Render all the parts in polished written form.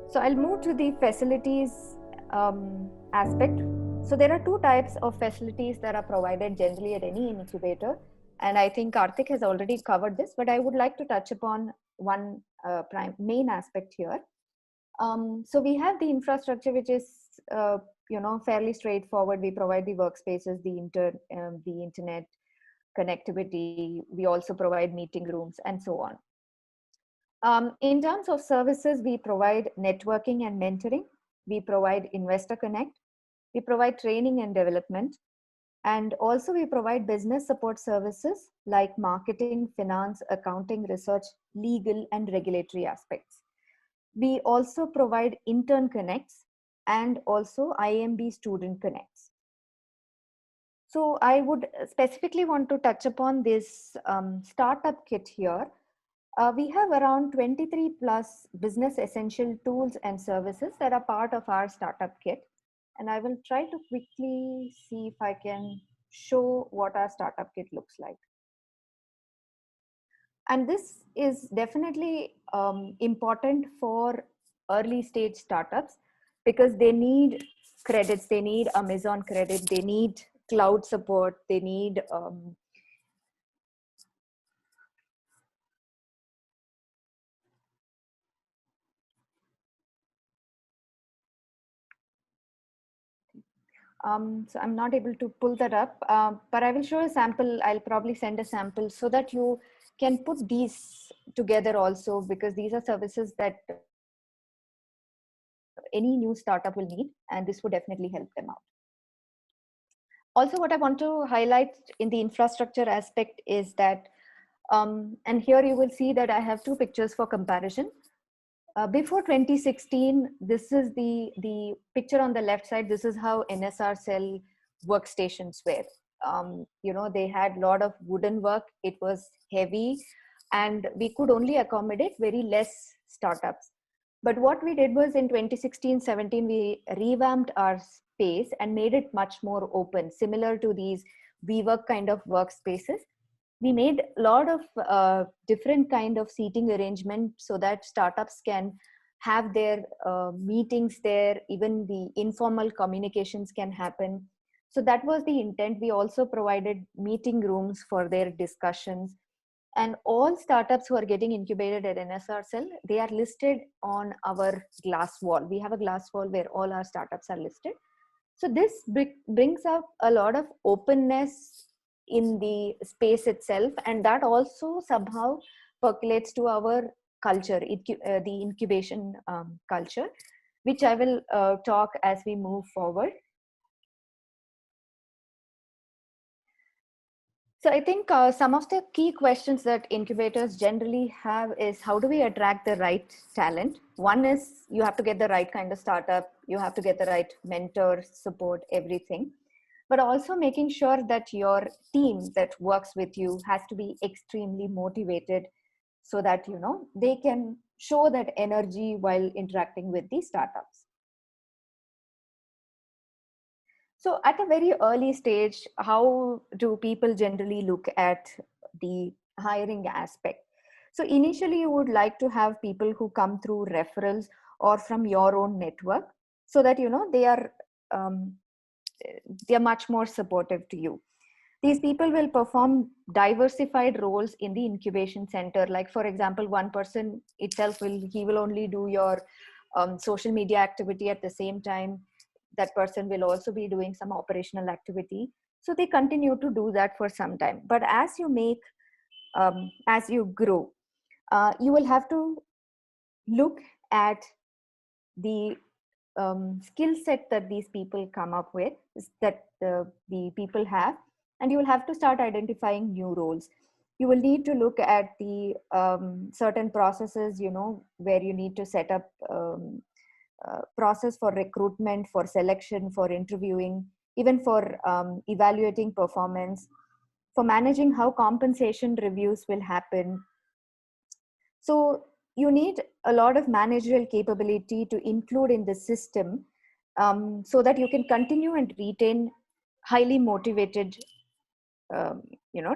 So I'll move to the facilities aspect. So there are two types of facilities that are provided generally at any incubator. And I think Karthik has already covered this, but I would like to touch upon one main aspect here. So we have the infrastructure, which is fairly straightforward. We provide the workspaces, the internet connectivity. We also provide meeting rooms and so on. In terms of services, we provide networking and mentoring. We provide investor connect. We provide training and development. And also we provide business support services like marketing, finance, accounting, research, legal, and regulatory aspects. We also provide intern connects and also IMB student connects. So I would specifically want to touch upon this startup kit here. We have around 23 plus business essential tools and services that are part of our startup kit. And I will try to quickly see if I can show what our startup kit looks like. And this is definitely important for early stage startups because they need credits, they need Amazon credit, they need cloud support, they need so I'm not able to pull that up, but I will show a sample. I'll probably send a sample so that you can put these together also, because these are services that any new startup will need, and this would definitely help them out. Also, what I want to highlight in the infrastructure aspect is that, and here you will see that I have two pictures for comparison. Before 2016, this is the picture on the left side. This is how NSR Cell workstations were. They had a lot of wooden work. It was heavy, and we could only accommodate very less startups. But what we did was in 2016-17, we revamped our space and made it much more open, similar to these WeWork kind of workspaces. We made a lot of different kind of seating arrangement so that startups can have their meetings there. Even the informal communications can happen. So that was the intent. We also provided meeting rooms for their discussions. And all startups who are getting incubated at NSR Cell, they are listed on our glass wall. We have a glass wall where all our startups are listed. So this brings up a lot of openness in the space itself, and that also somehow percolates to our culture, the incubation culture, which I will talk as we move forward. So I think some of the key questions that incubators generally have is, how do we attract the right talent? One is you have to get the right kind of startup, you have to get the right mentor, support, everything. But also making sure that your team that works with you has to be extremely motivated so that, they can show that energy while interacting with these startups. So at a very early stage, how do people generally look at the hiring aspect? So initially you would like to have people who come through referrals or from your own network, so that, they are much more supportive to you. These people will perform diversified roles in the incubation center. Like, for example, one person itself he will only do your social media activity at the same time. That person will also be doing some operational activity. So they continue to do that for some time. But as you grow, you will have to look at the skill set that these people come up with, that the people have, and you will have to start identifying new roles. You will need to look at the certain processes, where you need to set up process for recruitment, for selection, for interviewing, even for evaluating performance, for managing how compensation reviews will happen. So you need a lot of managerial capability to include in the system, so that you can continue and retain highly motivated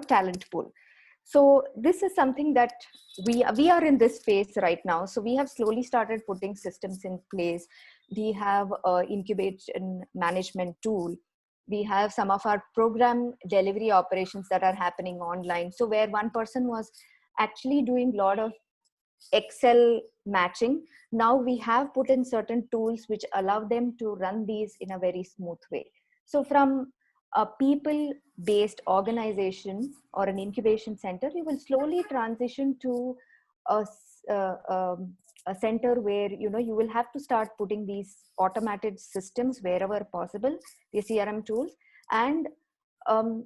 talent pool. So this is something that we are in this space right now. So we have slowly started putting systems in place. We have a incubation management tool. We have some of our program delivery operations that are happening online. So where one person was actually doing a lot of Excel matching, now we have put in certain tools which allow them to run these in a very smooth way. So from a people based organization or an incubation center, we will slowly transition to a, a center where you will have to start putting these automated systems wherever possible, the CRM tools, and um,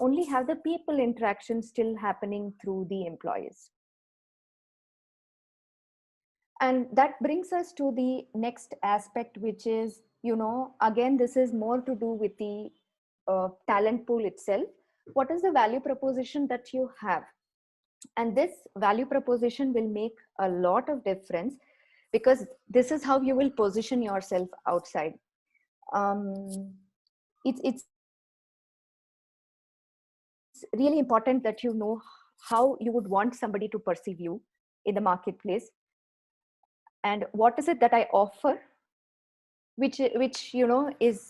only have the people interaction still happening through the employees. And that brings us to the next aspect, which is, again, this is more to do with the talent pool itself. What is the value proposition that you have? And this value proposition will make a lot of difference, because this is how you will position yourself outside. It's really important that you know how you would want somebody to perceive you in the marketplace, and what is it that I offer which is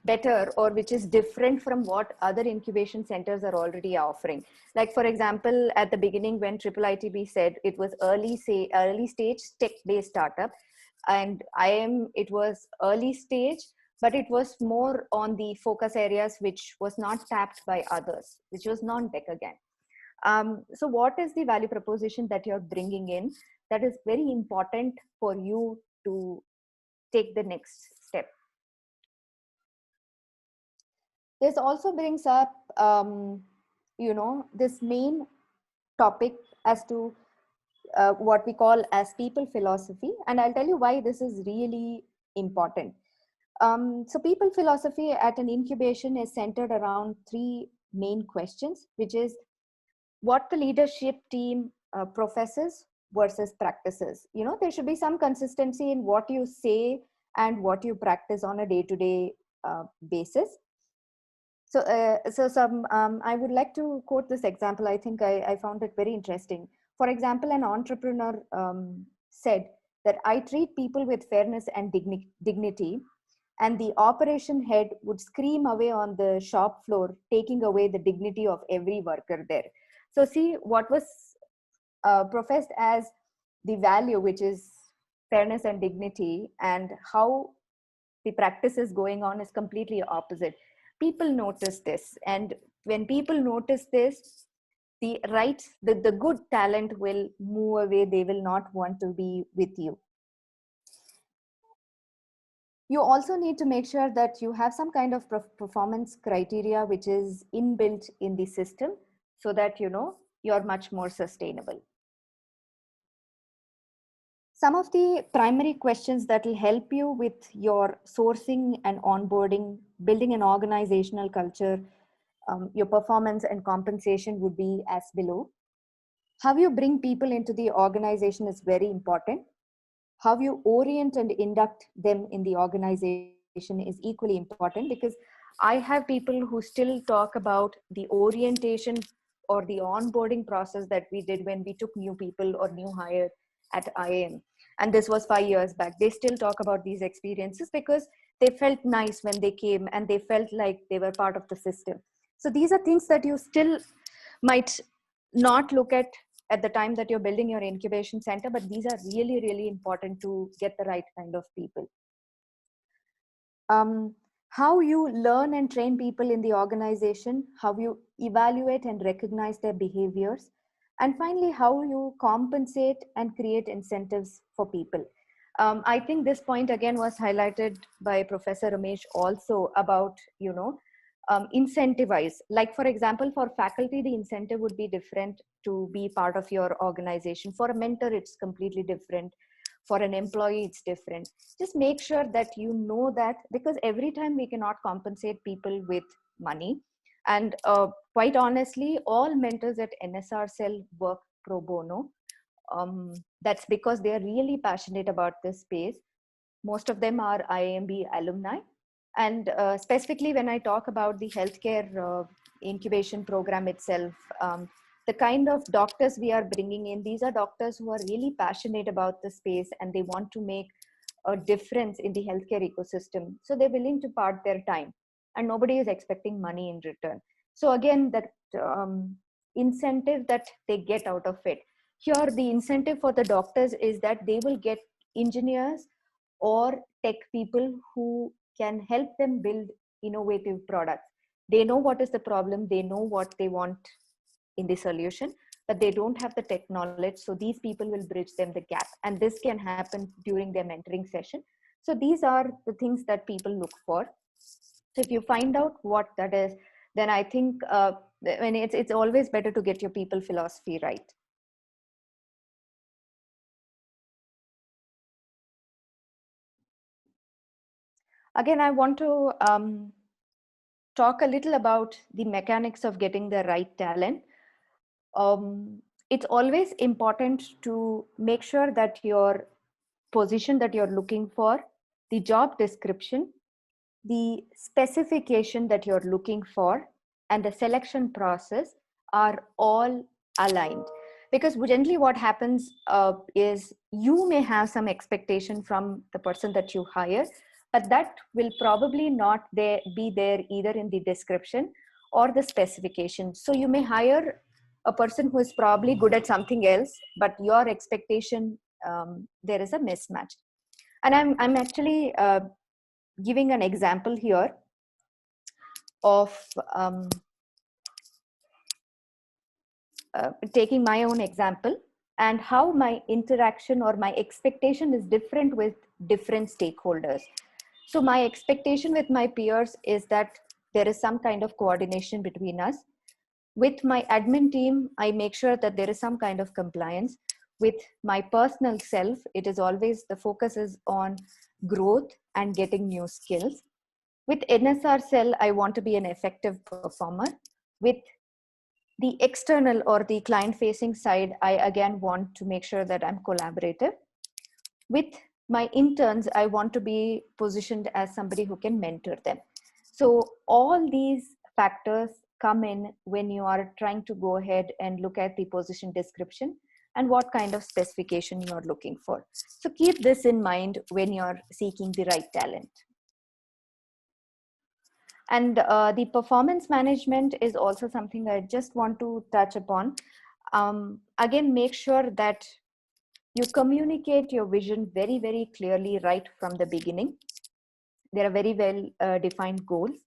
better, or which is different from what other incubation centers are already offering. Like, for example, at the beginning, when Triple ITB said it was early stage tech based startup, and it was early stage, but it was more on the focus areas which was not tapped by others, which was non-tech again. So what is the value proposition that you're bringing in that is very important for you to take the next step? This also brings up this main topic as to what we call as people philosophy, and I'll tell you why this is really important. So people philosophy at an incubation is centered around three main questions, which is what the leadership team professes versus practices. There should be some consistency in what you say and what you practice on a day-to-day basis. I would like to quote this example. I think I found it very interesting. For example, an entrepreneur said that I treat people with fairness and dignity, and the operation head would scream away on the shop floor, taking away the dignity of every worker there. So see, what was professed as the value, which is fairness and dignity, and how the practice is going on is completely opposite. People notice this, and when people notice this, the good talent will move away. They will not want to be with you. You also need to make sure that you have some kind of performance criteria which is inbuilt in the system, so that you're much more sustainable. Some of the primary questions that will help you with your sourcing and onboarding, building an organizational culture, your performance and compensation would be as below. How you bring people into the organization is very important. How you orient and induct them in the organization is equally important, because I have people who still talk about the orientation or the onboarding process that we did when we took new people or new hire at IIM. And this was 5 years back. They still talk about these experiences because they felt nice when they came and they felt like they were part of the system. So these are things that you still might not look at the time that you're building your incubation center, but these are really, really important to get the right kind of people. How you learn and train people in the organization, how you evaluate and recognize their behaviors, and finally, how you compensate and create incentives for people. I think this point again was highlighted by Professor Ramesh also about, incentivize. Like, for example, for faculty, the incentive would be different to be part of your organization. For a mentor, it's completely different. For an employee, it's different. Just make sure that you know that, because every time we cannot compensate people with money. And quite honestly, all mentors at NSR Cell work pro bono. That's because they are really passionate about this space. Most of them are IIMB alumni. And specifically when I talk about the healthcare incubation program itself, the kind of doctors we are bringing in, these are doctors who are really passionate about the space and they want to make a difference in the healthcare ecosystem. So they're willing to part their time and nobody is expecting money in return. So again, that incentive that they get out of it. Here, the incentive for the doctors is that they will get engineers or tech people who can help them build innovative products. They know what is the problem, they know what they want in the solution, but they don't have the tech knowledge. So these people will bridge them the gap. And this can happen during their mentoring session. So these are the things that people look for. So if you find out what that is, then I think it's always better to get your people philosophy right. Again, I want to talk a little about the mechanics of getting the right talent. It's always important to make sure that your position that you're looking for, the job description, the specification that you're looking for, and the selection process are all aligned. Because generally what happens is you may have some expectation from the person that you hire, but that will probably not be there either in the description or the specification. So you may hire a person who is probably good at something else, but your expectation, there is a mismatch. And I'm actually giving an example here of taking my own example and how my interaction or my expectation is different with different stakeholders. So my expectation with my peers is that there is some kind of coordination between us. With my admin team, I make sure that there is some kind of compliance. With my personal self, it is always the focus is on growth and getting new skills. With NSR cell, I want to be an effective performer. With the external or the client facing side, I again want to make sure that I'm collaborative. With my interns, I want to be positioned as somebody who can mentor them. So all these factors come in when you are trying to go ahead and look at the position description and what kind of specification you're looking for. So keep this in mind when you're seeking the right talent. And the performance management is also something I just want to touch upon. Again, make sure that you communicate your vision very, very clearly right from the beginning. There are very well defined goals.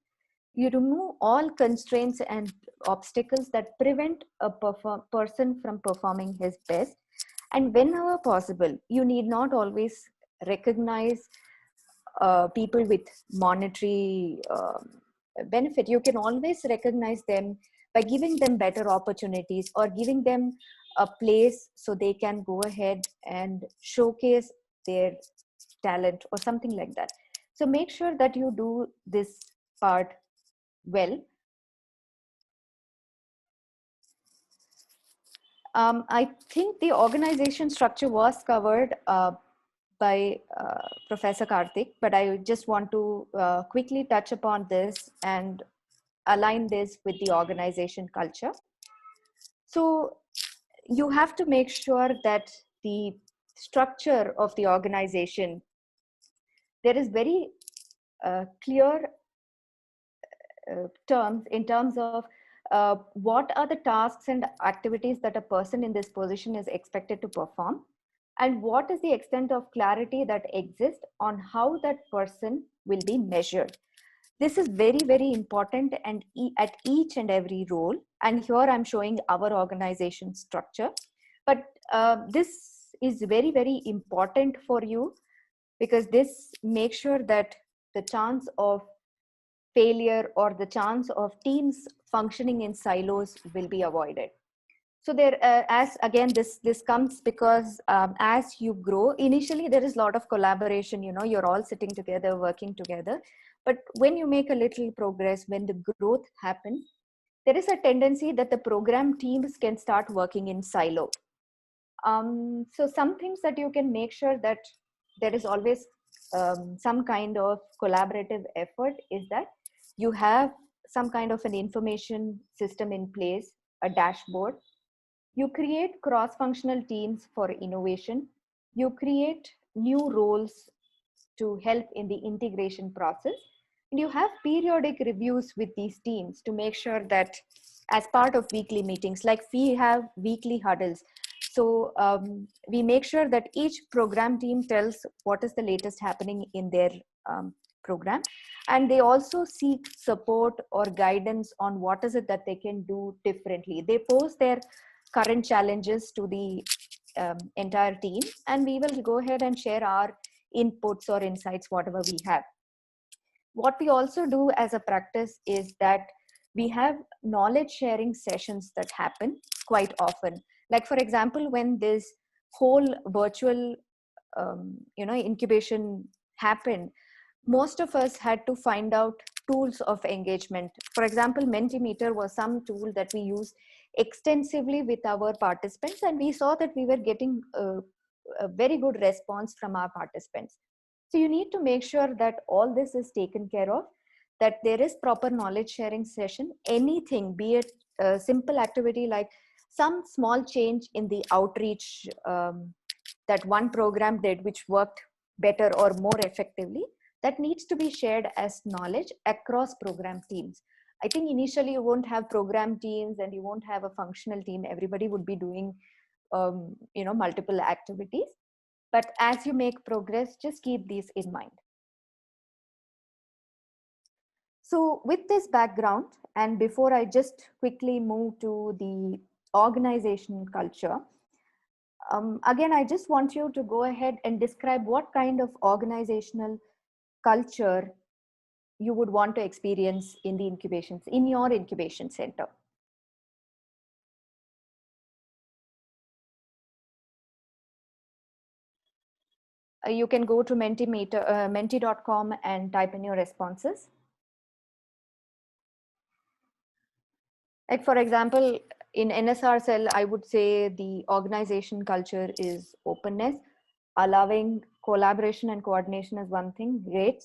You remove all constraints and obstacles that prevent a person from performing his best. And whenever possible, you need not always recognize people with monetary benefit. You can always recognize them by giving them better opportunities or giving them a place so they can go ahead and showcase their talent or something like that. So make sure that you do this part well. I think the organization structure was covered by Professor Karthik, but I just want to quickly touch upon this and align this with the organization culture. So you have to make sure that the structure of the organization, there is very clear terms in terms of what are the tasks and activities that a person in this position is expected to perform, and what is the extent of clarity that exists on how that person will be measured. This is very, very important and at each and every role. And here I'm showing our organization structure. But this is very, very important for you because this makes sure that the chance of failure or the chance of teams functioning in silos will be avoided. So there, as again, this comes because as you grow, initially there is a lot of collaboration. You know, you're all sitting together, working together. But when you make a little progress, when the growth happens, there is a tendency that the program teams can start working in silo. So some things that you can make sure that there is always some kind of collaborative effort is that you have some kind of an information system in place, a dashboard You create cross-functional teams for innovation. You create new roles to help in the integration process. And you have periodic reviews with these teams to make sure that as part of weekly meetings, like we have weekly huddles. So we make sure that each program team tells what is the latest happening in their program. And they also seek support or guidance on what is it that they can do differently. They pose their current challenges to the entire team, and we will go ahead and share our inputs or insights, whatever we have. What we also do as a practice is that we have knowledge sharing sessions that happen quite often. Like for example, when this whole virtual incubation happened, most of us had to find out tools of engagement. For example, Mentimeter was some tool that we use extensively with our participants, and we saw that we were getting a very good response from our participants. So you need to make sure that all this is taken care of, that there is proper knowledge sharing session. Anything, be it a simple activity like some small change in the outreach that one program did, which worked better or more effectively, that needs to be shared as knowledge across program teams. I think initially you won't have program teams and you won't have a functional team. Everybody would be doing multiple activities. But as you make progress, just keep these in mind. So with this background, and before I just quickly move to the organization culture, again, I just want you to go ahead and describe what kind of organizational culture you would want to experience in the incubations, in your incubation center. You can go to menti.com and type in your responses. Like for example, in NSR Cell, I would say the organization culture is openness, allowing collaboration and coordination is one thing, great.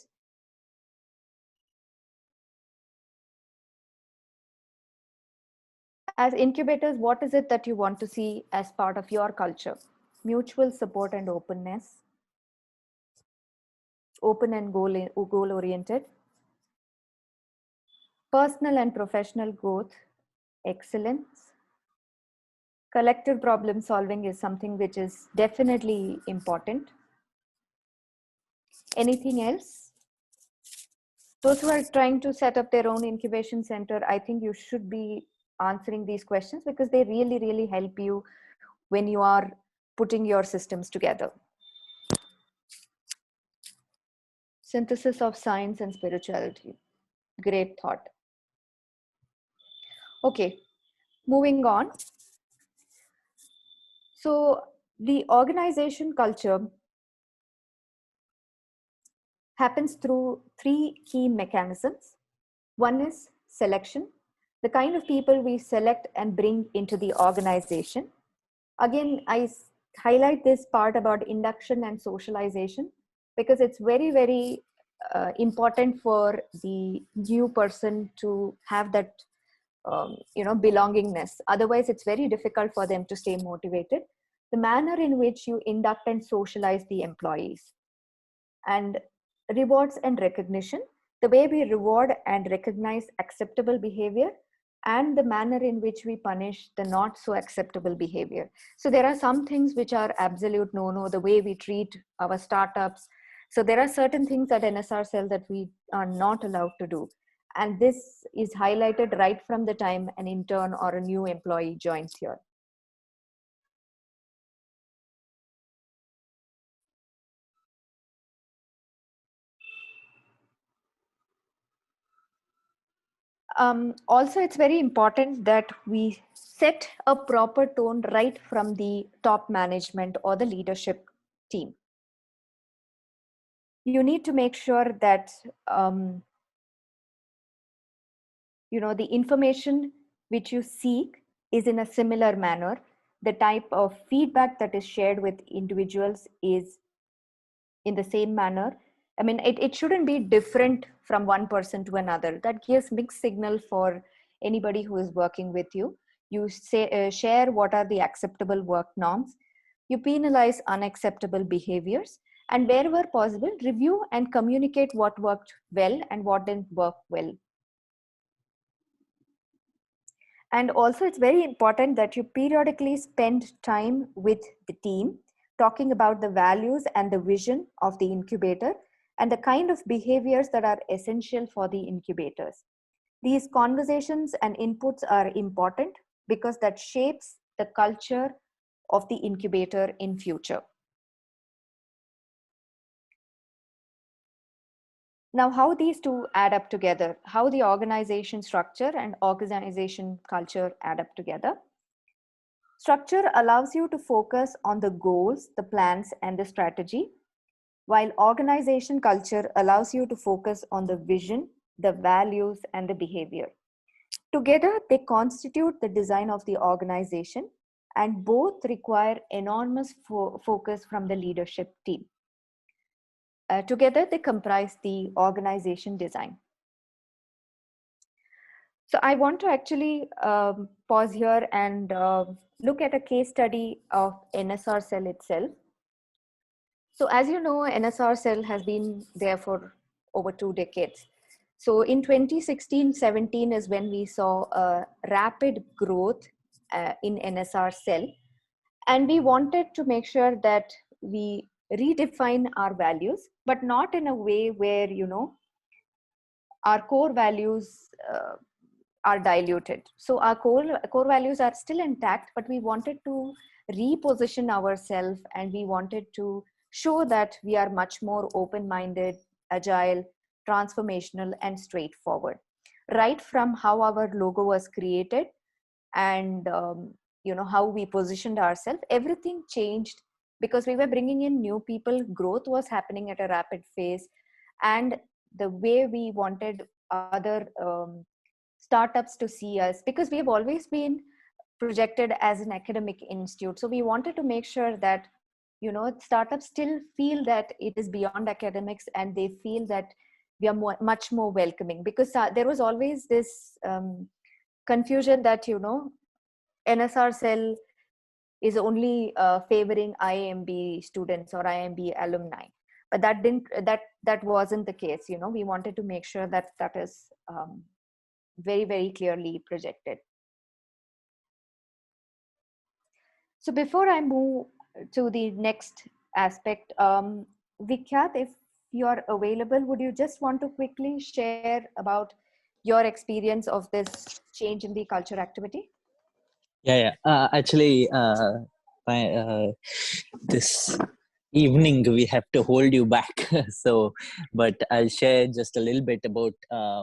As incubators, what is it that you want to see as part of your culture? Mutual support and openness, open and goal oriented, personal and professional growth, excellence. Collective problem solving is something which is definitely important. Anything else? Those who are trying to set up their own incubation center, I think you should be answering these questions because they really, really help you when you are putting your systems together. Synthesis of science and spirituality. Great thought. Okay, moving on. So the organization culture happens through three key mechanisms. One is selection, the kind of people we select and bring into the organization. Again, I highlight this part about induction and socialization because it's very, very important for the new person to have that belongingness. Otherwise, it's very difficult for them to stay motivated. The manner in which you induct and socialize the employees. And rewards and recognition, the way we reward and recognize acceptable behavior, and the manner in which we punish the not so acceptable behavior. So there are some things which are absolute no-no, the way we treat our startups. So there are certain things at NSR Cell that we are not allowed to do. And this is highlighted right from the time an intern or a new employee joins here. Also, it's very important that we set a proper tone right from the top management or the leadership team. You need to make sure that the information which you seek is in a similar manner. The type of feedback that is shared with individuals is in the same manner. I mean, it shouldn't be different from one person to another. That gives mixed signal for anybody who is working with you. You share what are the acceptable work norms. You penalize unacceptable behaviors. And wherever possible, review and communicate what worked well and what didn't work well. And also, it's very important that you periodically spend time with the team, talking about the values and the vision of the incubator and the kind of behaviors that are essential for the incubators. These conversations and inputs are important because that shapes the culture of the incubator in future. Now, how these two add up together, how the organization structure and organization culture add up together. Structure allows you to focus on the goals, the plans, and the strategy, while organization culture allows you to focus on the vision, the values, and the behavior. Together, they constitute the design of the organization, and both require enormous focus from the leadership team. Together, they comprise the organization design. So I want to actually pause here and look at a case study of NSR Cell itself. So as you know, NSR Cell has been there for over 2 decades. So in 2016-17 is when we saw a rapid growth in NSR Cell. And we wanted to make sure that we redefine our values, but not in a way where, you know, our core values are diluted. So our core values are still intact, but we wanted to reposition ourselves, and we wanted to show that we are much more open-minded, agile, transformational, and straightforward. Right from how our logo was created and you know, how we positioned ourselves, everything changed because we were bringing in new people. Growth was happening at a rapid pace, and the way we wanted other startups to see us, because we have always been projected as an academic institute, so we wanted to make sure that, you know, startups still feel that it is beyond academics, and they feel that we are much more welcoming, because there was always this confusion that, you know, NSR Cell is only favoring IIMB students or IIMB alumni, but that wasn't the case. You know, we wanted to make sure that that is very, very clearly projected. So before I move to the next aspect, Vikyat, if you're available, would you just want to quickly share about your experience of this change in the culture activity? Yeah. Actually, this evening we have to hold you back. So, but I'll share just a little bit about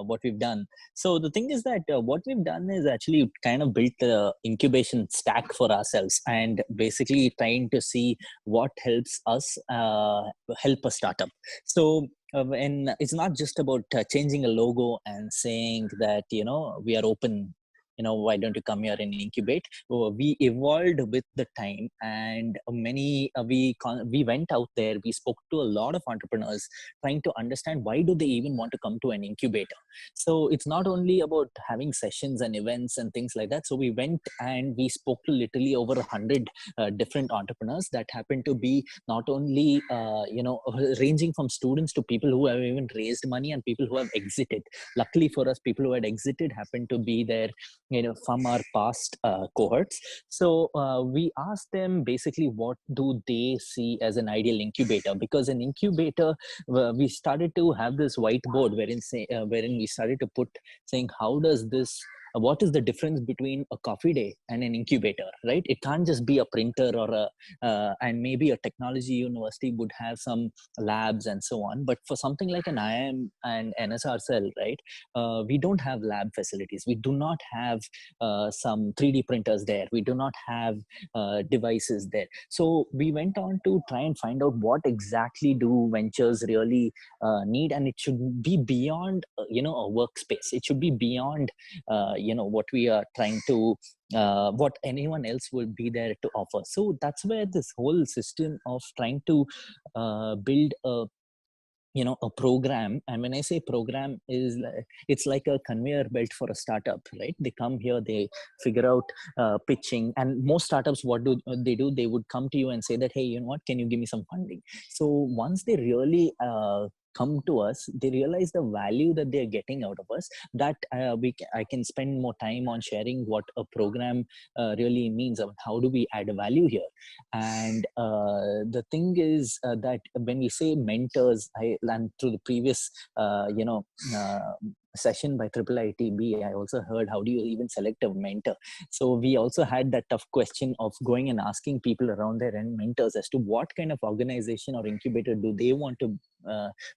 what we've done. So the thing is that what we've done is actually kind of built a incubation stack for ourselves, and basically trying to see what helps us help a startup. So. And it's not just about changing a logo and saying that, you know, we are open, you know, why don't you come here and incubate. We evolved with the time, and we went out there, we spoke to a lot of entrepreneurs trying to understand why do they even want to come to an incubator. So it's not only about having sessions and events and things like that. So we went and we spoke to literally over 100 different entrepreneurs that happen to be not only you know, ranging from students to people who have even raised money and people who have exited. Luckily for us, people who had exited happened to be there, you know, from our past cohorts. So we asked them basically what do they see as an ideal incubator, because an incubator, we started to have this whiteboard wherein we started to put saying how does this what is the difference between a coffee day and an incubator, right? It can't just be a printer or a and maybe a technology university would have some labs and so on, but for something like an IIM and NSR Cell, right, we don't have lab facilities, we do not have some 3D printers there, we do not have devices there. So we went on to try and find out what exactly do ventures really need, and it should be beyond you know, a workspace. It should be beyond you know, what we are trying to what anyone else would be there to offer. So that's where this whole system of trying to build a a program. And when I say program, is it's like a conveyor belt for a startup, right? They come here, they figure out pitching, and most startups, what do they do? They would come to you and say that, hey, you know what, can you give me some funding? So once they really come to us, they realize the value that they're getting out of us, that I can spend more time on sharing what a program really means, how do we add value here. And the thing is that when we say mentors, I and through the previous session by IIITB, I also heard, how do you even select a mentor? So we also had that tough question of going and asking people around their end mentors as to what kind of organization or incubator do they want to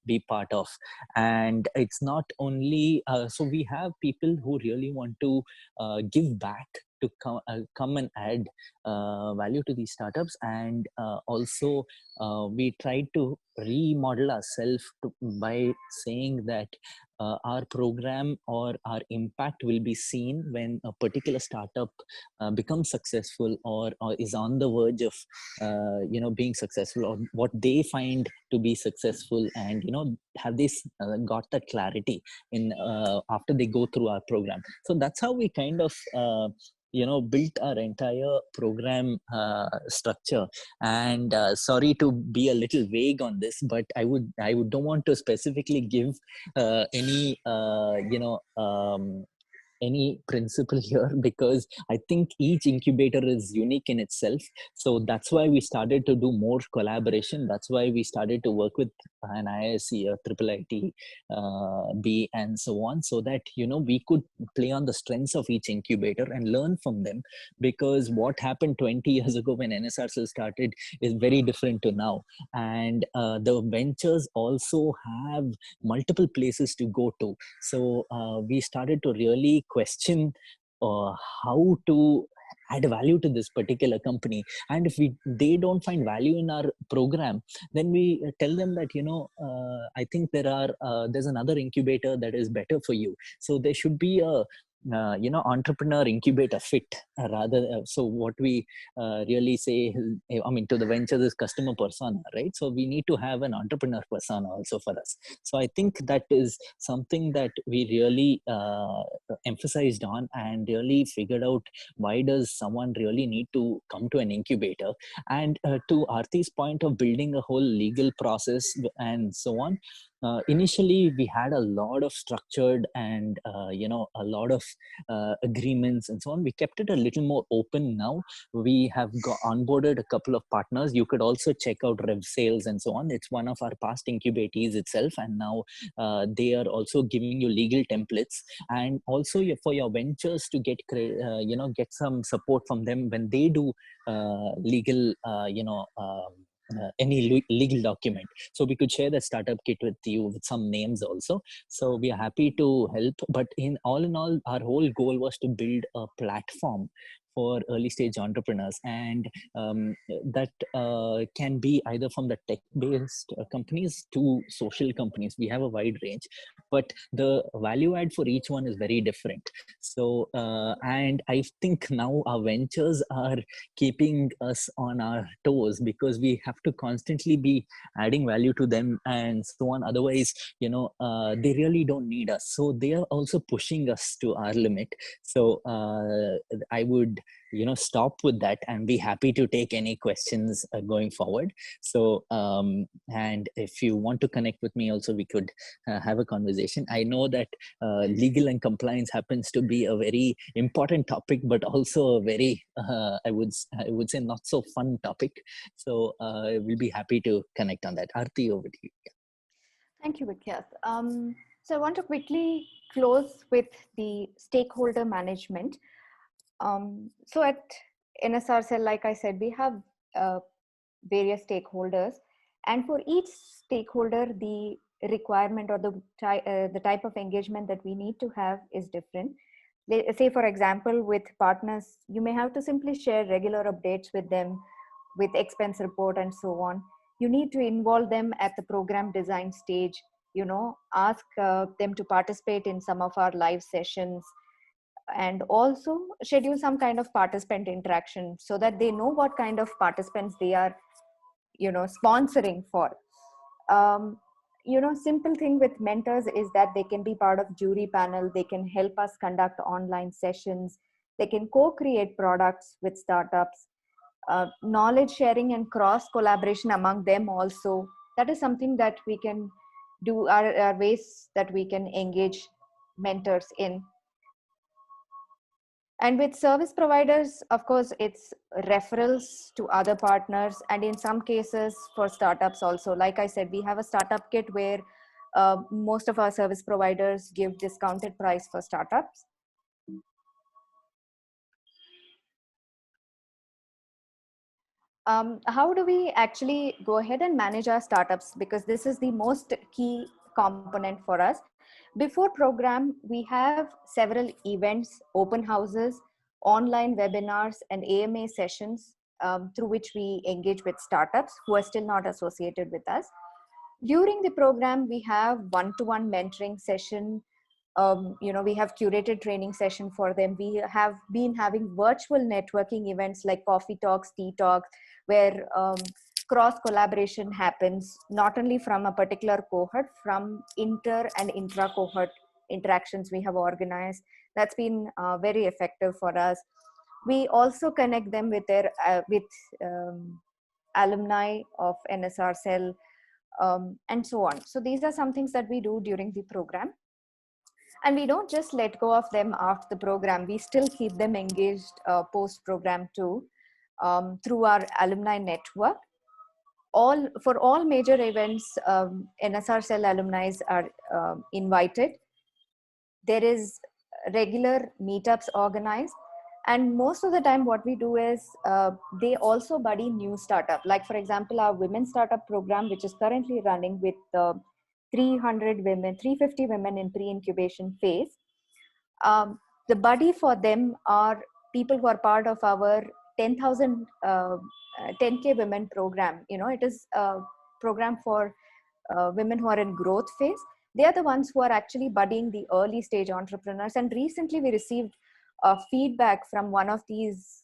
be part of. And it's not only so we have people who really want to give back, to come and add value to these startups. And also we try to remodel ourselves by saying that our program or our impact will be seen when a particular startup becomes successful, or is on the verge of being successful, or what they find to be successful. And have they got that clarity in after they go through our program. So that's how we kind of built our entire program structure. And sorry to be a little vague on this, but I would don't want to specifically give any principle here, because I think each incubator is unique in itself. So that's why we started to do more collaboration. That's why we started to work with an IISc, a IIIT B, and so on, so that we could play on the strengths of each incubator and learn from them. Because what happened 20 years ago when NSRCell started is very different to now. And the ventures also have multiple places to go to. So we started to really question how to add value to this particular company. And if they don't find value in our program, then we tell them that I think there's another incubator that is better for you. So there should be a entrepreneur incubator fit, so what we really say, I mean, to the ventures is customer persona, right? So we need to have an entrepreneur persona also for us. So I think that is something that we really emphasized on, and really figured out, why does someone really need to come to an incubator. And to Aarti's point of building a whole legal process and so on, initially we had a lot of structured and a lot of agreements and so on. We kept it a little more open now. We have onboarded a couple of partners. You could also check out Rev Sales and so on. It's one of our past incubatees itself, and now they are also giving you legal templates. And also for your ventures to get get some support from them when they do legal any legal document. So we could share the startup kit with you with some names also. So we are happy to help. But in all, our whole goal was to build a platform for early stage entrepreneurs. And that can be either from the tech based companies to social companies. We have a wide range, but the value add for each one is very different. So and I think now our ventures are keeping us on our toes, because we have to constantly be adding value to them and so on. Otherwise they really don't need us. So they are also pushing us to our limit. So I would stop with that and be happy to take any questions going forward. So and if you want to connect with me also, we could have a conversation. I know that legal and compliance happens to be a very important topic, but also a very I would say not so fun topic. So we'll be happy to connect on that. Aarti, over to you. Thank you, Vikyat. So I want to quickly close with the stakeholder management. So at NSRCell, like I said, we have various stakeholders, and for each stakeholder, the requirement or the type of engagement that we need to have is different. Say, for example, with partners, you may have to simply share regular updates with them, with expense report and so on. You need to involve them at the program design stage, ask them to participate in some of our live sessions, and also schedule some kind of participant interaction so that they know what kind of participants they are sponsoring for. simple thing with mentors is that they can be part of jury panel. They can help us conduct online sessions. They can co-create products with startups. Knowledge sharing and cross collaboration among them also. That is something that we can do, are ways that we can engage mentors in. And with service providers, of course, it's referrals to other partners. And in some cases for startups also, like I said, we have a startup kit where most of our service providers give discounted price for startups. How do we actually go ahead and manage our startups? Because this is the most key component for us. Before program, we have several events, open houses, online webinars, and AMA sessions through which we engage with startups who are still not associated with us. During the program, we have one-to-one mentoring session. We have curated training session for them. We have been having virtual networking events like coffee talks, tea talks, where cross collaboration happens, not only from a particular cohort, from inter and intra cohort interactions we have organized. That's been very effective for us. We also connect them with their alumni of NSR Cell, and so on. So these are some things that we do during the program. And we don't just let go of them after the program. We still keep them engaged post-program too, through our alumni network. For all major events, NSR Cell alumni are invited. There is regular meetups organized. And most of the time what we do is they also buddy new startup. Like for example, our women startup program, which is currently running with 350 women in pre-incubation phase. The buddy for them are people who are part of our 10,000 10K women program. It is a program for women who are in growth phase. They are the ones who are actually budding the early stage entrepreneurs. And recently we received feedback from one of these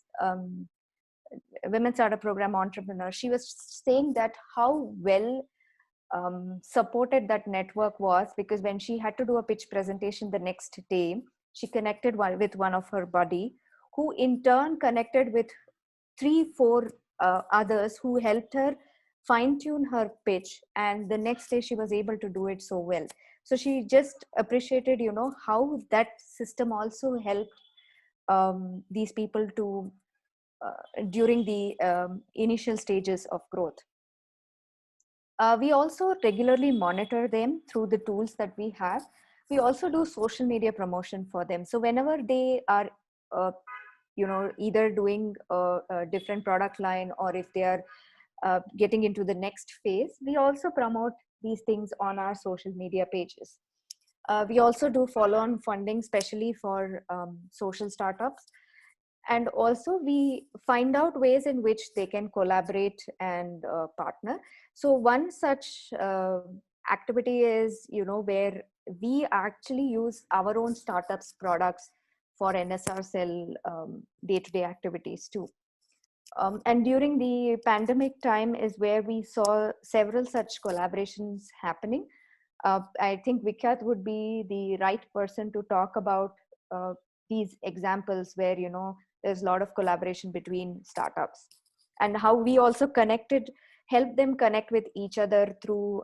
women startup program entrepreneurs. She was saying that how well supported that network was, because when she had to do a pitch presentation the next day, she connected with one of her buddy, who in turn connected with 3-4 others who helped her fine-tune her pitch, and the next day she was able to do it so well. So she just appreciated how that system also helped these people to during the initial stages of growth. We also regularly monitor them through the tools that we have. We also do social media promotion for them. So whenever they are, either doing a different product line, or if they are getting into the next phase, we also promote these things on our social media pages. We also do follow-on funding, especially for social startups. And also we find out ways in which they can collaborate and partner. So one such activity is, where we actually use our own startups products for NSR Cell day-to-day activities too. And during the pandemic time is where we saw several such collaborations happening. I think Vikyat would be the right person to talk about these examples where, there's a lot of collaboration between startups, and how we also helped them connect with each other through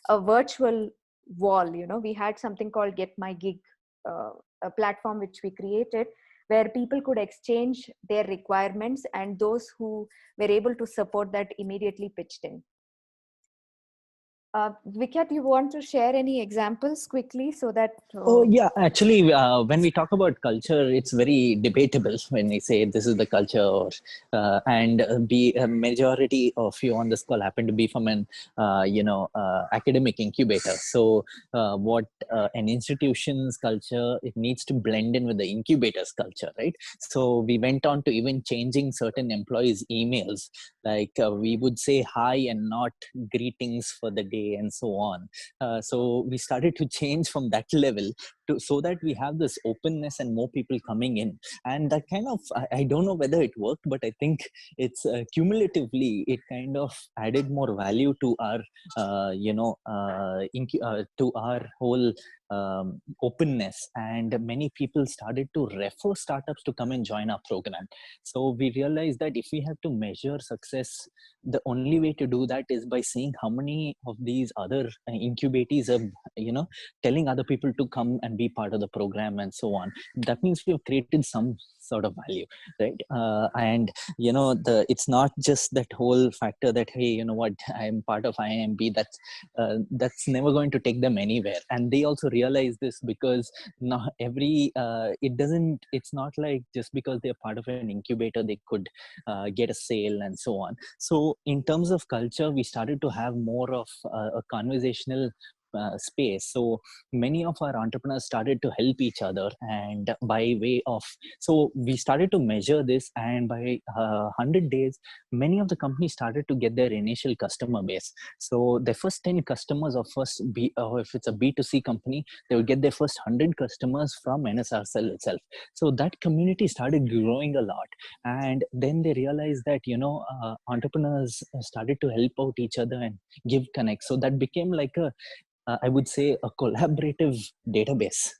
a virtual wall. We had something called Get My Gig, a platform which we created, where people could exchange their requirements, and those who were able to support that immediately pitched in. Vikyat, you want to share any examples quickly so that... Oh, yeah. Actually, when we talk about culture, it's very debatable when we say this is the culture, or, and a majority of you on this call happen to be from an, academic incubator. So what an institution's culture, it needs to blend in with the incubator's culture, right? So we went on to even changing certain employees' emails. Like we would say hi and not greetings for the day and so on. So we started to change from that level so that we have this openness and more people coming in. And that kind of, I don't know whether it worked, but I think it's cumulatively it kind of added more value to our to our whole openness, and many people started to refer startups to come and join our program. So we realized that if we have to measure success, the only way to do that is by seeing how many of these other incubators are telling other people to come and be part of the program and so on. That means we have created some sort of value, right? And it's not just that whole factor that, hey, you know what, I'm part of IIMB. That's never going to take them anywhere. And they also realize this, because not every it's not like just because they're part of an incubator they could get a sale and so on. So in terms of culture, we started to have more of a conversational space. So many of our entrepreneurs started to help each other, and by way of, so we started to measure this, and by 100 days many of the companies started to get their initial customer base. So the first 10 customers, or if it's a B2C company, they would get their first 100 customers from NSR Cell itself. So that community started growing a lot, and then they realized that entrepreneurs started to help out each other and give connect. So that became like I would say a collaborative database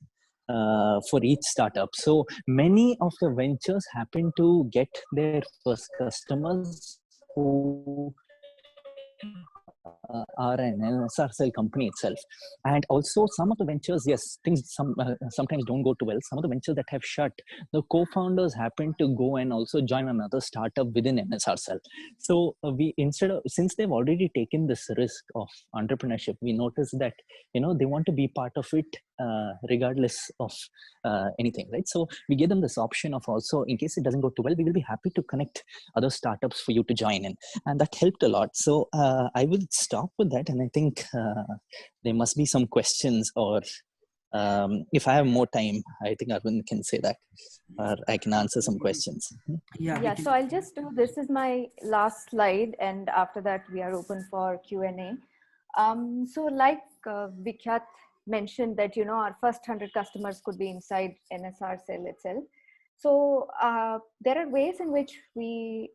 for each startup. So many of the ventures happen to get their first customers who are an NSR Cell company itself. And also some of the ventures, yes, things sometimes don't go too well. Some of the ventures that have shut, the co-founders happen to go and also join another startup within NSR Cell. So since they've already taken this risk of entrepreneurship, we noticed that, they want to be part of it regardless of anything, right? So we gave them this option of also, in case it doesn't go too well, we will be happy to connect other startups for you to join in. And that helped a lot. So I will stop with that, and I think there must be some questions, or if I have more time, I think Arvind can say that, or I can answer some questions. Yeah, so I'll just do, this is my last slide, and after that we are open for Q&A. So like Vikhyat mentioned that, our first 100 customers could be inside NSR Cell itself. So there are ways in which we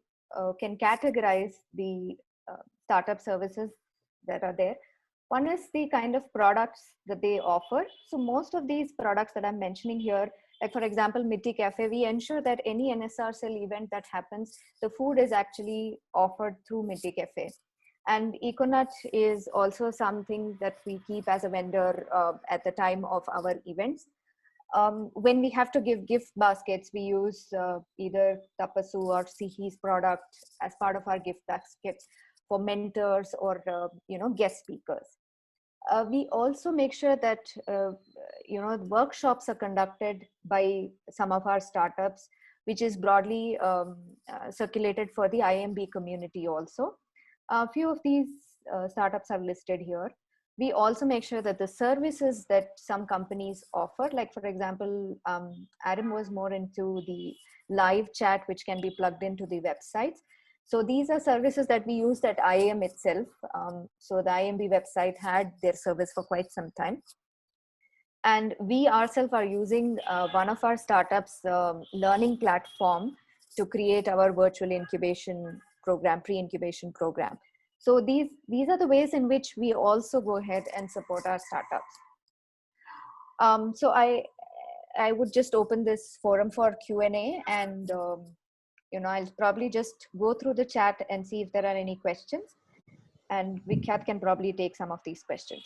can categorize the startup services that are there. One is the kind of products that they offer. So most of these products that I'm mentioning here, like for example, Mitti Cafe, we ensure that any NSR Cell event that happens, the food is actually offered through Mitti Cafe. And Econut is also something that we keep as a vendor at the time of our events. When we have to give gift baskets, we use either Tapasu or Sihi's product as part of our gift baskets for mentors or guest speakers. We also make sure that workshops are conducted by some of our startups, which is broadly circulated for the IIMB community also. A few of these startups are listed here. We also make sure that the services that some companies offer, like for example, Adam was more into the live chat, which can be plugged into the websites. So these are services that we used at IIM itself. So the IIMB website had their service for quite some time. And we ourselves are using one of our startups learning platform to create our virtual incubation program, pre-incubation program. So these are the ways in which we also go ahead and support our startups. So I would just open this forum for Q&A, and I'll probably just go through the chat and see if there are any questions, and Vikhyat can probably take some of these questions.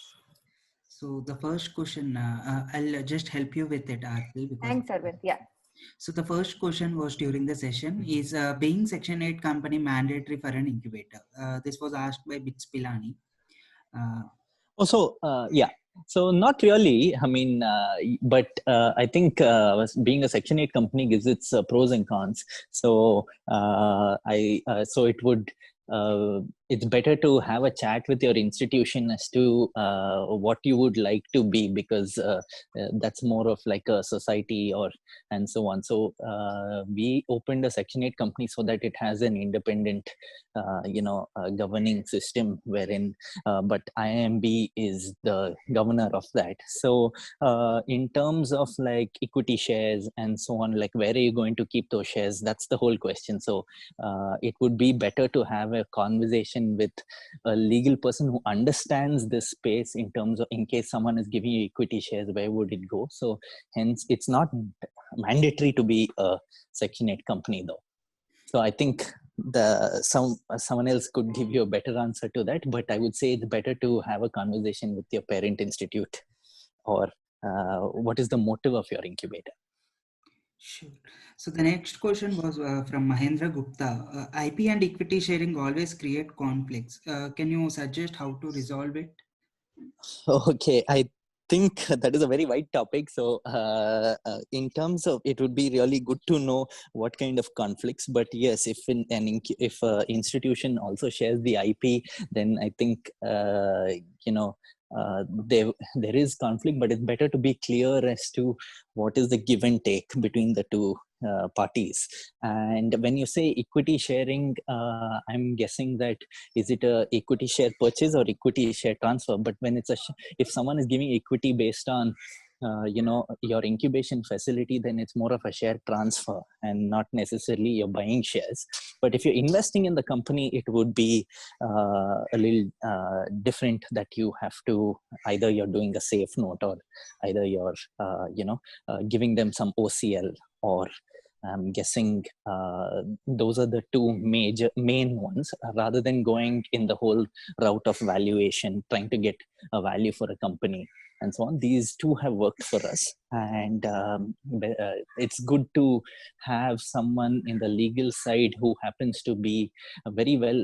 So the first question, I'll just help you with it, Aarti. Thanks, Arvind. Yeah. So the first question was during the session is being Section 8 company mandatory for an incubator? This was asked by Bits Pilani. Yeah. So not really. I mean, but I think being a Section 8 company gives its pros and cons. So so it would it's better to have a chat with your institution as to what you would like to be, because that's more of like a society or and so on. So we opened a Section 8 company so that it has an independent governing system wherein but IIMB is the governor of that. So in terms of like equity shares and so on, like where are you going to keep those shares? That's the whole question. So it would be better to have a conversation with a legal person who understands this space in terms of, in case someone is giving you equity shares, where would it go? So hence it's not mandatory to be a Section 8 company though. So I think someone else could give you a better answer to that, but I would say it's better to have a conversation with your parent institute, or what is the motive of your incubator. Sure. So the next question was from Mahendra Gupta. IP and equity sharing always create conflicts. Can you suggest how to resolve it? Okay, I think that is a very wide topic. So in terms of, it would be really good to know what kind of conflicts. But yes, if if an institution also shares the IP, then I think there is conflict, but it's better to be clear as to what is the give and take between the two parties. And when you say equity sharing, I'm guessing that is it a equity share purchase or equity share transfer? But when it's if someone is giving equity based on your incubation facility, then it's more of a share transfer and not necessarily you're buying shares. But if you're investing in the company, it would be a little different, that you have to, either you're doing a safe note, or either you're giving them some OCL, or I'm guessing those are the two main ones, rather than going in the whole route of valuation, trying to get a value for a company and so on. These two have worked for us, and it's good to have someone in the legal side who happens to be very well,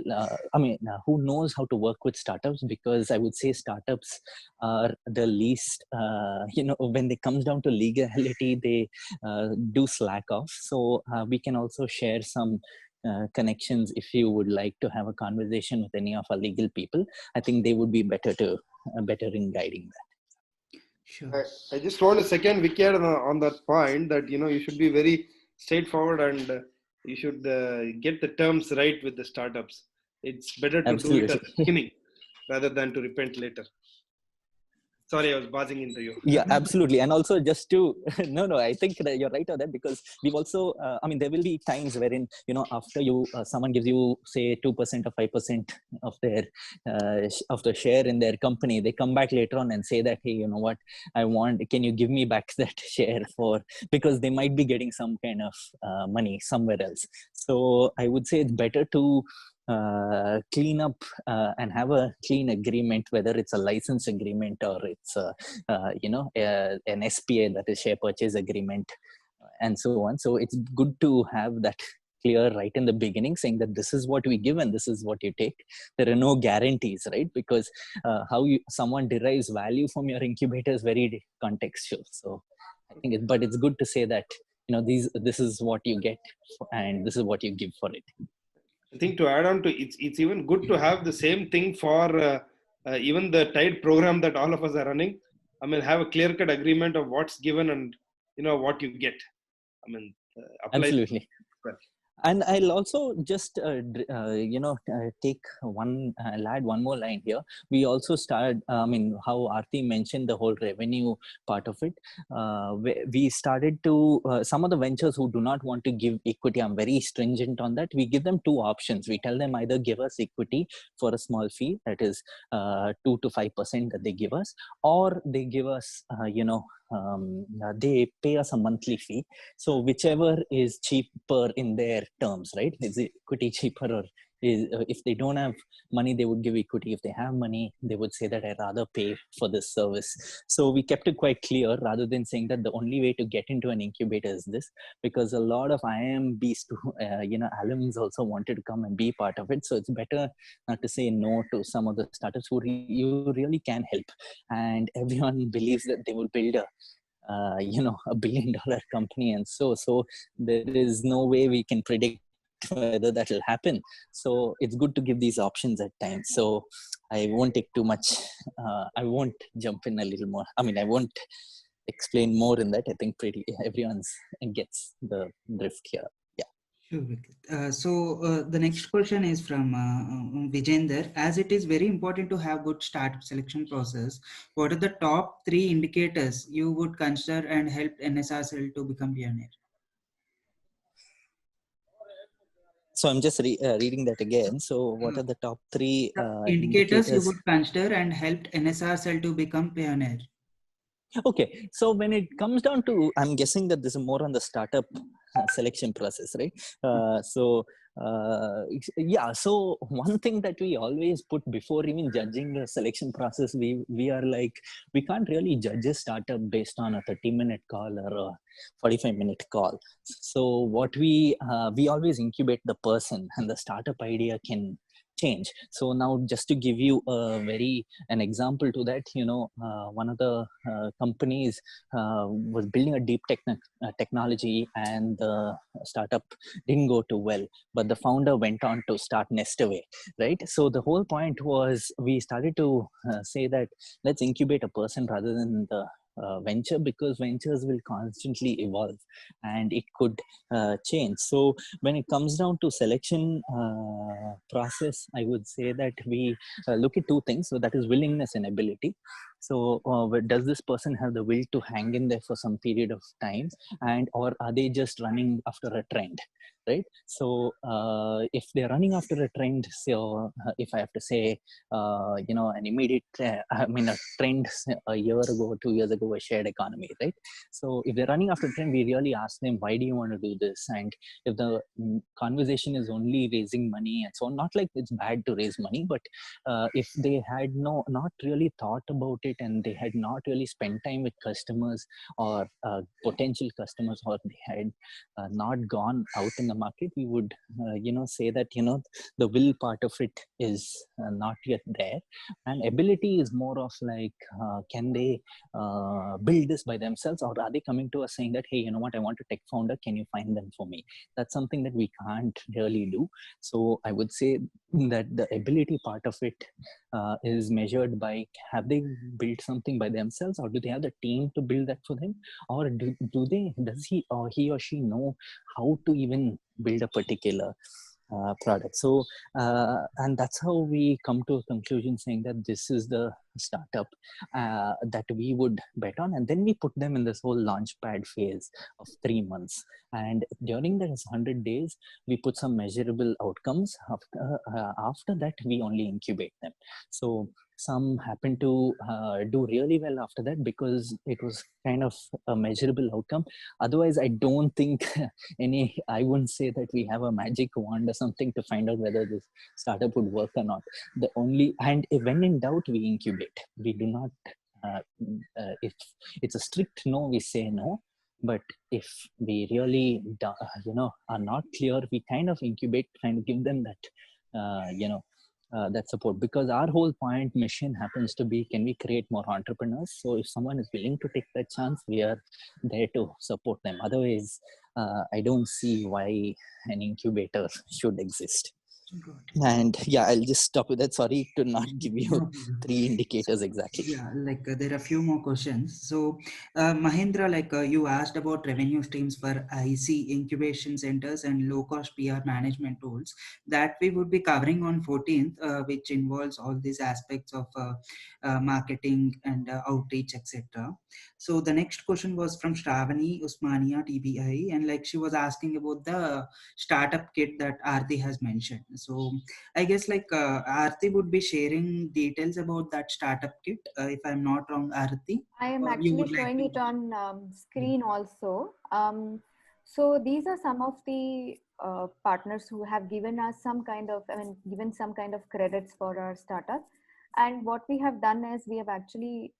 who knows how to work with startups, because I would say startups are the least, when it comes down to legality, they do slack off. So we can also share some connections if you would like to have a conversation with any of our legal people. I think they would be better in guiding that. Sure. I just want to second Vicky on that point, that you should be very straightforward, and you should get the terms right with the startups. It's better to do it at the beginning rather than to repent later. Sorry, I was buzzing into you. Yeah, absolutely. And also just to, no, I think that you're right on that, because we've also, there will be times wherein, after someone gives you say 2% or 5% of their, of the share in their company, they come back later on and say that, hey, you know what, can you give me back that share because they might be getting some kind of money somewhere else. So I would say it's better to clean up and have a clean agreement, whether it's a license agreement or it's an SPA, that is share purchase agreement, and so on. So it's good to have that clear right in the beginning, saying that this is what we give and this is what you take. There are no guarantees, right? Because someone derives value from your incubator is very contextual. So I think but it's good to say that this is what you get and this is what you give for it. I think to add on to it's even good to have the same thing for even the TIDE program that all of us are running. I mean, have a clear-cut agreement of what's given and what you get. I mean, absolutely. Well. And I'll also just, take I'll add one more line here. We also started, how Aarti mentioned the whole revenue part of it. We started to, some of the ventures who do not want to give equity, I'm very stringent on that. We give them two options. We tell them either give us equity for a small fee, that is 2 to 5% that they give us, or they give us, they pay us a monthly fee. So whichever is cheaper in their terms, right? Is equity cheaper, or if they don't have money, they would give equity. If they have money, they would say that I'd rather pay for this service. So we kept it quite clear, rather than saying that the only way to get into an incubator is this, because a lot of IIMBs, alums also wanted to come and be part of it. So it's better not to say no to some of the startups who you really can help. And everyone believes that they will build $1 billion company. And so there is no way we can predict predict whether that will happen. So it's good to give these options at times. So I won't take too much. I won't jump in a little more. I mean, I won't explain more in that. I think pretty everyone's gets the drift here. Yeah. Sure, Vikas. The next question is from Vijender. As it is very important to have good startup selection process, what are the top 3 indicators you would consider and help NSRCL to become pioneer? So I'm just reading that again. So what are the top 3 indicators you indicators? would consider and helped NSRCL to become pioneer? Okay, so when it comes down to, I'm guessing that this is more on the startup selection process, right? Yeah, so one thing that we always put before even judging the selection process, we are like, we can't really judge a startup based on a 30-minute call or a 45-minute call. So what we always incubate the person, and the startup idea can change. So now, just to give you an example to that, one of the companies was building a deep technology, and the startup didn't go too well, but the founder went on to start Nestaway, right? So the whole point was, we started to say that let's incubate a person rather than the venture, because ventures will constantly evolve and it could change. So when it comes down to selection process, I would say that we look at 2 things. So that is willingness and ability. So does this person have the will to hang in there for some period of time, and or are they just running after a trend, right? So if they're running after a trend, so if I have to say, an immediate, I mean, a trend a year ago, 2 years ago, was shared economy, right? So if they're running after a trend, we really ask them, why do you want to do this? And if the conversation is only raising money and so on, not like it's bad to raise money, but if they had not really thought about it, and they had not really spent time with customers or potential customers, or they had not gone out in the market, we would say that the will part of it is not yet there, and ability is more of like, can they build this by themselves, or are they coming to us saying that, hey, you know what, I want a tech founder, can you find them for me? That's something that we can't really do. So I would say that the ability part of it is measured by, have they built something by themselves, or do they have the team to build that for them, or does he or she know how to even build a particular product? So and that's how we come to a conclusion saying that this is the startup that we would bet on, and then we put them in this whole launchpad phase of 3 months, and during that 100 days we put some measurable outcomes. After that, we only incubate them. So some happen to do really well after that, because it was kind of a measurable outcome. Otherwise, I don't think I wouldn't say that we have a magic wand or something to find out whether this startup would work or not. And when in doubt, we incubate. We do not, if it's a strict no, we say no. But if we really, are not clear, we kind of incubate, kind of give them that, that support, because our whole mission happens to be, can we create more entrepreneurs? So if someone is willing to take that chance, we are there to support them. Otherwise, I don't see why an incubator should exist. And yeah, I'll just stop with that. Sorry to not give you 3 indicators exactly. Yeah, there are a few more questions. So Mahendra, you asked about revenue streams for IC incubation centers and low-cost PR management tools that we would be covering on 14th, which involves all these aspects of marketing and outreach, etc. So the next question was from Shravani Usmania TBI, and she was asking about the startup kit that Aarti has mentioned. So I guess Aarti would be sharing details about that startup kit. If I'm not wrong, Aarti. I am actually showing it on screen also. So these are some of the partners who have given us given some kind of credits for our startup. And what we have done is we have actually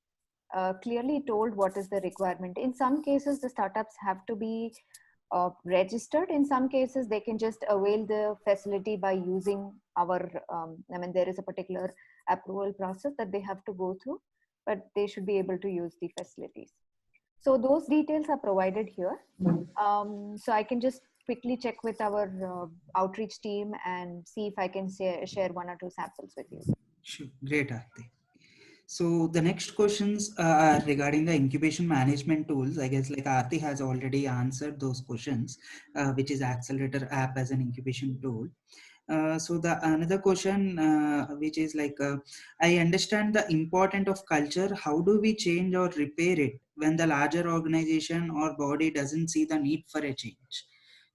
clearly told what is the requirement. In some cases, the startups have to be registered. In some cases, they can just avail the facility by using our, there is a particular approval process that they have to go through, but they should be able to use the facilities. So those details are provided here. So I can just quickly check with our outreach team and see if I can share 1 or 2 samples with you. Sure. Great, Aarti. So the next questions are regarding the incubation management tools. I guess like Aarti has already answered those questions, which is Accelerator app as an incubation tool. So the another question, which is like, I understand the importance of culture. How do we change or repair it when the larger organization or body doesn't see the need for a change?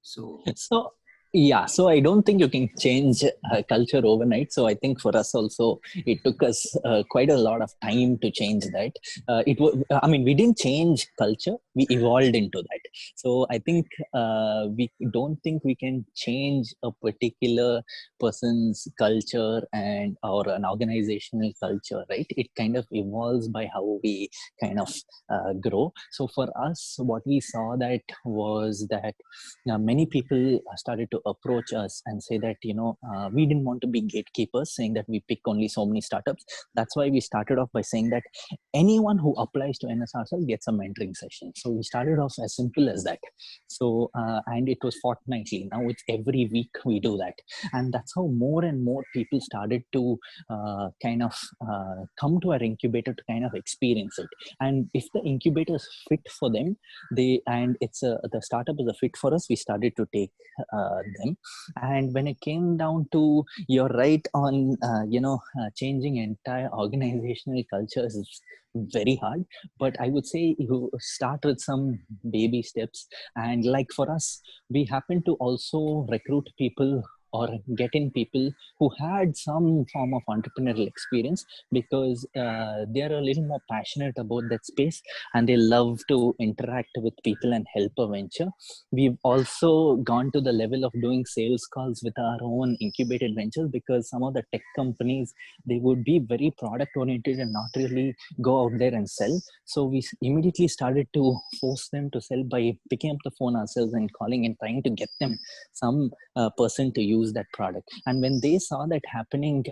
So So yeah, so I don't think you can change culture overnight. So I think for us also, it took us quite a lot of time to change that. It was, I mean, we didn't change culture; we evolved into that. So I think we don't think we can change a particular person's culture and or an organizational culture, right? It kind of evolves by how we kind of grow. So for us, what we saw that was that many people started to approach us and say that, we didn't want to be gatekeepers, saying that we pick only so many startups. That's why we started off by saying that anyone who applies to NSRCell gets a mentoring session. So we started off as simple as that. So, and it was fortnightly. Now it's every week we do that. And that's how more and more people started to kind of come to our incubator to kind of experience it. And if the incubator is fit for them, the startup is a fit for us, we started to take them. And when it came down to, you're right on changing entire organizational cultures is very hard, but I would say you start with some baby steps. And like for us, we happen to also recruit people or get in people who had some form of entrepreneurial experience, because they're a little more passionate about that space and they love to interact with people and help a venture. We've also gone to the level of doing sales calls with our own incubated ventures, because some of the tech companies, they would be very product oriented and not really go out there and sell. So we immediately started to force them to sell by picking up the phone ourselves and calling and trying to get them some person to use that product. And when they saw that happening,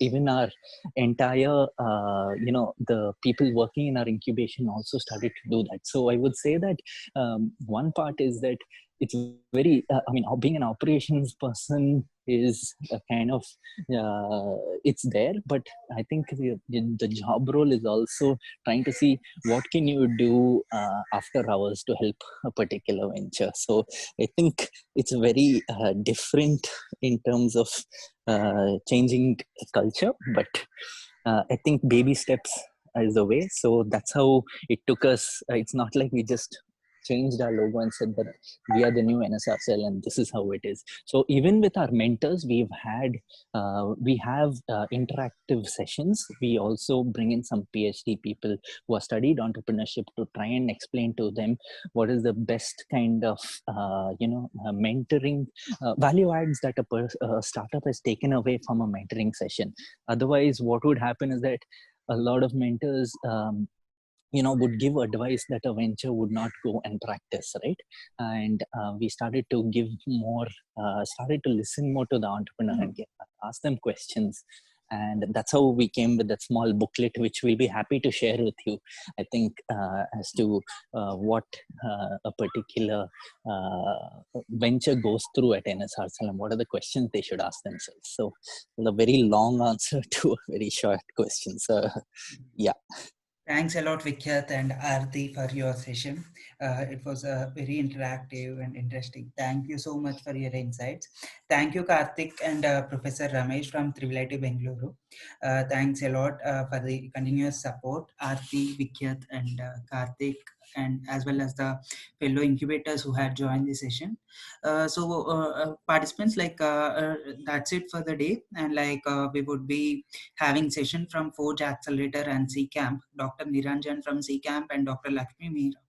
even our entire the people working in our incubation also started to do that. So I would say that one part is that it's very being an operations person is a kind of it's there, but I think the job role is also trying to see what can you do after hours to help a particular venture. So I think it's very different in terms of changing culture, but I think baby steps is the way. So that's how it took us. It's not like we just changed our logo and said that we are the new NSRCell and this is how it is. So even with our mentors, we have interactive sessions. We also bring in some PhD people who have studied entrepreneurship to try and explain to them what is the best kind of mentoring value adds that a startup has taken away from a mentoring session. Otherwise, what would happen is that a lot of mentors would give advice that a venture would not go and practice, right? And we started to give more, started to listen more to the entrepreneur and ask them questions. And that's how we came with that small booklet, which we'll be happy to share with you, I think, as to what a particular venture goes through at NSRCell and what are the questions they should ask themselves. So a very long answer to a very short question. So yeah. Thanks a lot, Vikyat and Aarti, for your session. It was very interactive and interesting. Thank you so much for your insights. Thank you, Karthik and Professor Ramesh from Triviality Bengaluru. Thanks a lot for the continuous support, Aarti, Vikyat, and Karthik, and as well as the fellow incubators who had joined the session. Participants, that's it for the day. And we would be having session from Forge Accelerator and CCamp. Dr. Niranjan from CCamp and Dr. Lakshmi Meera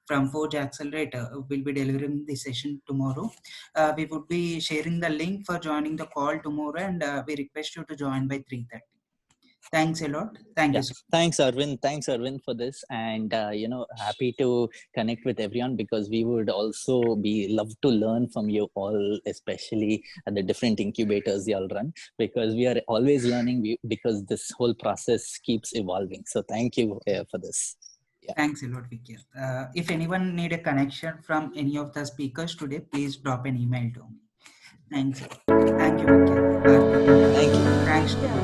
from Forge Accelerator will be delivering the session tomorrow. We would be sharing the link for joining the call tomorrow, and we request you to join by 3:30. Thanks a lot. Thank you so much. Thanks, Arvind, for this. And, happy to connect with everyone, because we would also love to learn from you all, especially at the different incubators you all run, because we are always learning, because this whole process keeps evolving. So thank you for this. Yeah. Thanks a lot, Vicky. If anyone need a connection from any of the speakers today, please drop an email to me. Thanks. Thank you, Vicky. Thank you. Thanks to